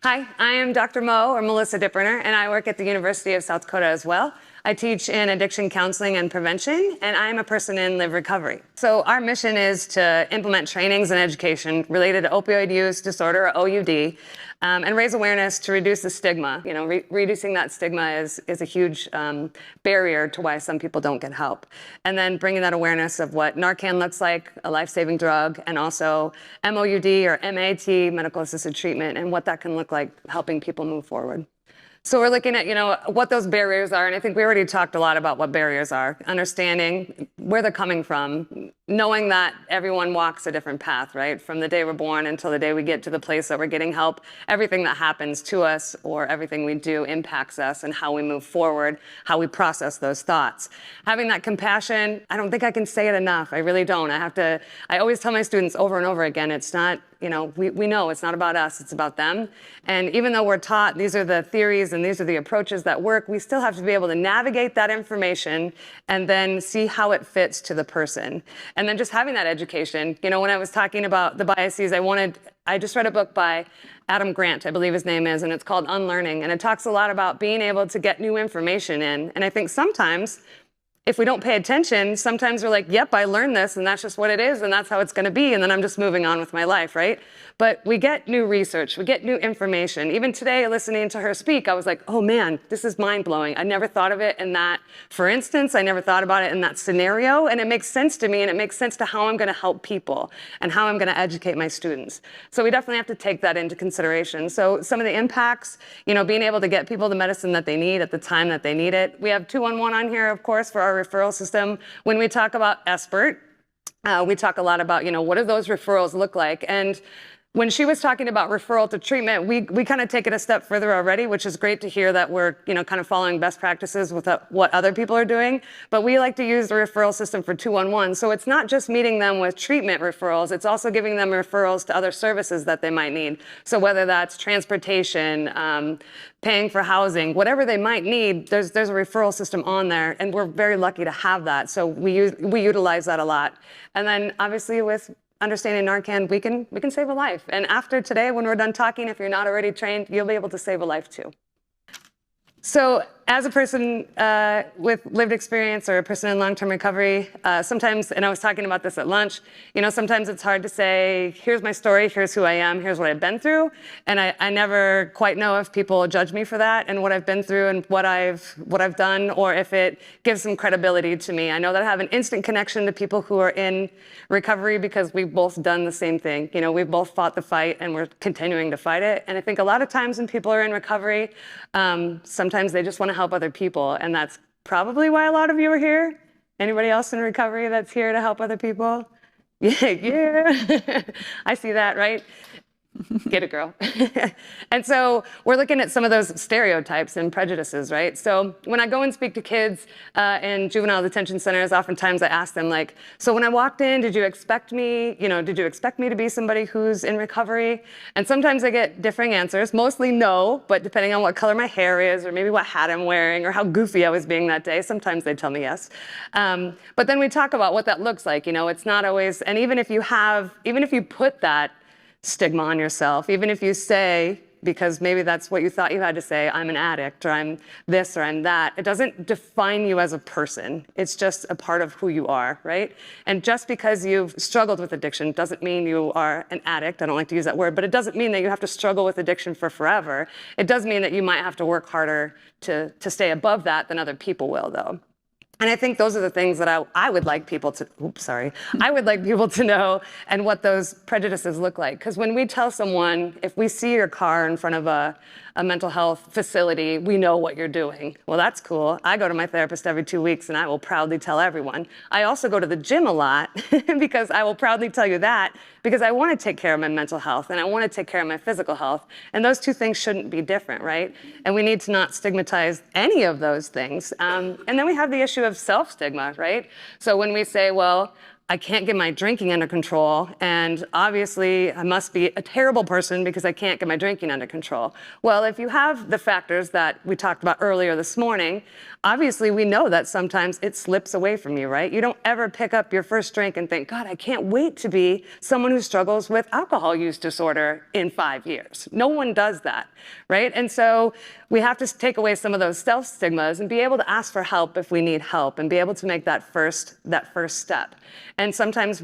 Hi, I am Dr. Mo, or Melissa Dittberner, and I work at the University of South Dakota as well. I teach in addiction counseling and prevention, and I'm a person in live recovery. So our mission is to implement trainings and education related to opioid use disorder, or OUD, and raise awareness to reduce the stigma. You know, reducing that stigma is a huge barrier to why some people don't get help. And then bringing that awareness of what Narcan looks like, a life-saving drug, and also MOUD or MAT, medical assisted treatment, and what that can look like helping people move forward. So we're looking at, what those barriers are, and I think we already talked a lot about what barriers are. Understanding where they're coming from, knowing that everyone walks a different path, right? From the day we're born until the day we get to the place that we're getting help, everything that happens to us or everything we do impacts us and how we move forward, how we process those thoughts. Having that compassion, I don't think I can say it enough. I really don't. I always tell my students over and over again, it's not, we know it's not about us, it's about them. And even though we're taught these are the theories and these are the approaches that work, we still have to be able to navigate that information and then see how it fits to the person. And then just having that education. When I was talking about the biases, I just read a book by Adam Grant, I believe his name is, and it's called Unlearning. And it talks a lot about being able to get new information in. And I think sometimes, if we don't pay attention, sometimes we're like, yep, I learned this and that's just what it is and that's how it's gonna be and then I'm just moving on with my life, right? But we get new research, we get new information. Even today, listening to her speak, I was like, oh man, this is mind-blowing. I never thought of it in that, for instance, I never thought about it in that scenario, and it makes sense to me and it makes sense to how I'm gonna help people and how I'm gonna educate my students. So we definitely have to take that into consideration. So some of the impacts, being able to get people the medicine that they need at the time that they need it. We have 211 on here, of course, for our referral system. When we talk about ESPERT, we talk a lot about, what do those referrals look like? And when she was talking about referral to treatment, we kind of take it a step further already, which is great to hear that we're, kind of following best practices with what other people are doing. But we like to use the referral system for 211. So it's not just meeting them with treatment referrals, it's also giving them referrals to other services that they might need. So whether that's transportation, paying for housing, whatever they might need, there's a referral system on there, and we're very lucky to have that. So we utilize that a lot. And then obviously with understanding Narcan, we can save a life. And after today, when we're done talking, if you're not already trained, you'll be able to save a life too. So as a person with lived experience or a person in long-term recovery, sometimes, and I was talking about this at lunch, sometimes it's hard to say, here's my story, here's who I am, here's what I've been through. And I never quite know if people judge me for that and what I've been through and what I've done, or if it gives some credibility to me. I know that I have an instant connection to people who are in recovery because we've both done the same thing. We've both fought the fight and we're continuing to fight it. And I think a lot of times when people are in recovery, sometimes they just want to help other people, and that's probably why a lot of you are here. Anybody else in recovery that's here to help other people? Yeah. I see that, right? Get it, girl. And so we're looking at some of those stereotypes and prejudices, right? So when I go and speak to kids in juvenile detention centers, oftentimes I ask them, like, so when I walked in, did you expect me to be somebody who's in recovery? And sometimes I get differing answers, mostly no, but depending on what color my hair is, or maybe what hat I'm wearing, or how goofy I was being that day, sometimes they tell me yes. But then we talk about what that looks like. It's not always, and even if you put that stigma on yourself, even if you say, because maybe that's what you thought you had to say, I'm an addict, or I'm this, or I'm that, it doesn't define you as a person. It's just a part of who you are, right? And just because you've struggled with addiction doesn't mean you are an addict. I don't like to use that word, but it doesn't mean that you have to struggle with addiction for forever. It does mean that you might have to work harder to stay above that than other people will, though. And I think those are the things that I would like people to, I would like people to know, and what those prejudices look like. Because when we tell someone, if we see your car in front of a mental health facility, we know what you're doing. Well, that's cool. I go to my therapist every 2 weeks, and I will proudly tell everyone. I also go to the gym a lot because I will proudly tell you that, because I want to take care of my mental health and I want to take care of my physical health. And those two things shouldn't be different, right? And we need to not stigmatize any of those things. And then we have the issue of self-stigma, right? So when we say, well, I can't get my drinking under control, and obviously I must be a terrible person because I can't get my drinking under control. Well, if you have the factors that we talked about earlier this morning, obviously we know that sometimes it slips away from you, right? You don't ever pick up your first drink and think, God, I can't wait to be someone who struggles with alcohol use disorder in 5 years. No one does that, right? And so we have to take away some of those self-stigmas and be able to ask for help if we need help and be able to make that first step. And sometimes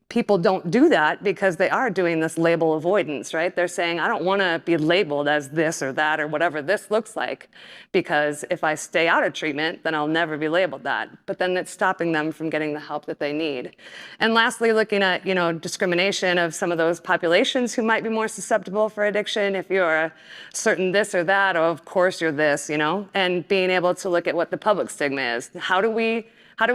people don't do that because they are doing this label avoidance, right? They're saying, I don't want to be labeled as this or that or whatever this looks like, because if I stay out of treatment, then I'll never be labeled that. But then it's stopping them from getting the help that they need. And lastly, looking at, discrimination of some of those populations who might be more susceptible for addiction. If you're a certain this or that, or of course you're this, and being able to look at what the public stigma is. How do we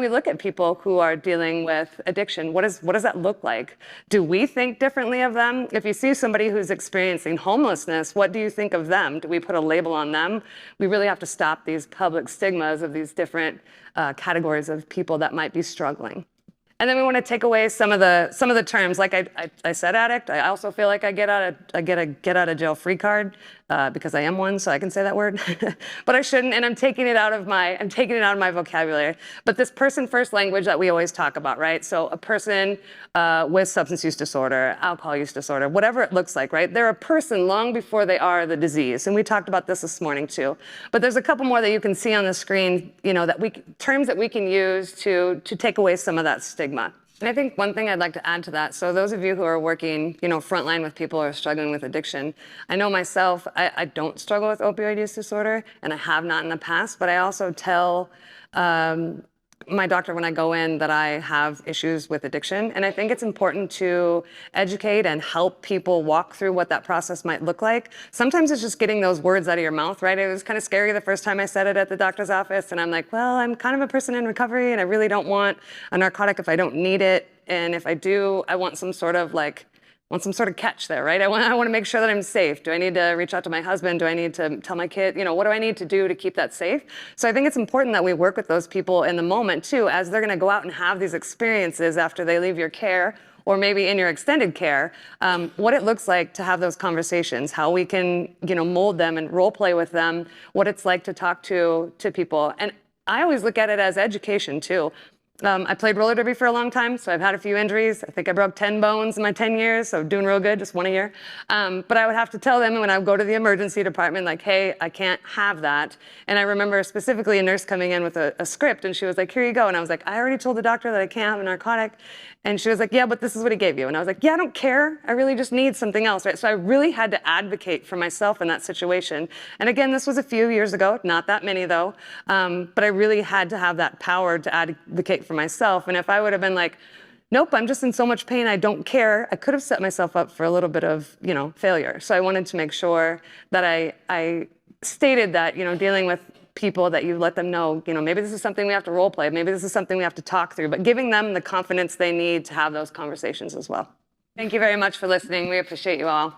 look at people who are dealing with addiction? What does that look like? Do we think differently of them? If you see somebody who's experiencing homelessness, what do you think of them? Do we put a label on them? We really have to stop these public stigmas of these different categories of people that might be struggling. And then we want to take away some of the terms. Like I said, addict. I also feel like I get a get out of jail free card because I am one, so I can say that word. But I shouldn't, and I'm taking it out of my vocabulary. But this person first language that we always talk about, right? So a person with substance use disorder, alcohol use disorder, whatever it looks like, right? They're a person long before they are the disease, and we talked about this morning too. But there's a couple more that you can see on the screen, terms that we can use to take away some of that stigma. And I think one thing I'd like to add to that, so those of you who are working, frontline with people who are struggling with addiction, I know myself, I don't struggle with opioid use disorder, and I have not in the past, but I also tell my doctor when I go in that I have issues with addiction. And I think it's important to educate and help people walk through what that process might look like. Sometimes it's just getting those words out of your mouth, right? It was kind of scary the first time I said it at the doctor's office. And I'm like, well, I'm kind of a person in recovery and I really don't want a narcotic if I don't need it. And if I do, I want some sort of catch there, right? I want to make sure that I'm safe. Do I need to reach out to my husband? Do I need to tell my kid? What do I need to do to keep that safe? So I think it's important that we work with those people in the moment too, as they're going to go out and have these experiences after they leave your care, or maybe in your extended care, what it looks like to have those conversations, how we can, mold them and role play with them, what it's like to talk to people. And I always look at it as education too. I played roller derby for a long time, so I've had a few injuries. I think I broke 10 bones in my 10 years, so doing real good, just one a year. But I would have to tell them when I would go to the emergency department, like, hey, I can't have that. And I remember specifically a nurse coming in with a script, and she was like, here you go. And I was like, I already told the doctor that I can't have a narcotic. And she was like, yeah, but this is what he gave you. And I was like, yeah, I don't care. I really just need something else, right? So I really had to advocate for myself in that situation. And again, this was a few years ago, not that many though. But I really had to have that power to advocate for myself. And if I would have been like, nope, I'm just in so much pain, I don't care, I could have set myself up for a little bit of, failure. So I wanted to make sure that I stated that, dealing with people, that you let them know, maybe this is something we have to role play, maybe this is something we have to talk through, but giving them the confidence they need to have those conversations as well. Thank you very much for listening. We appreciate you all.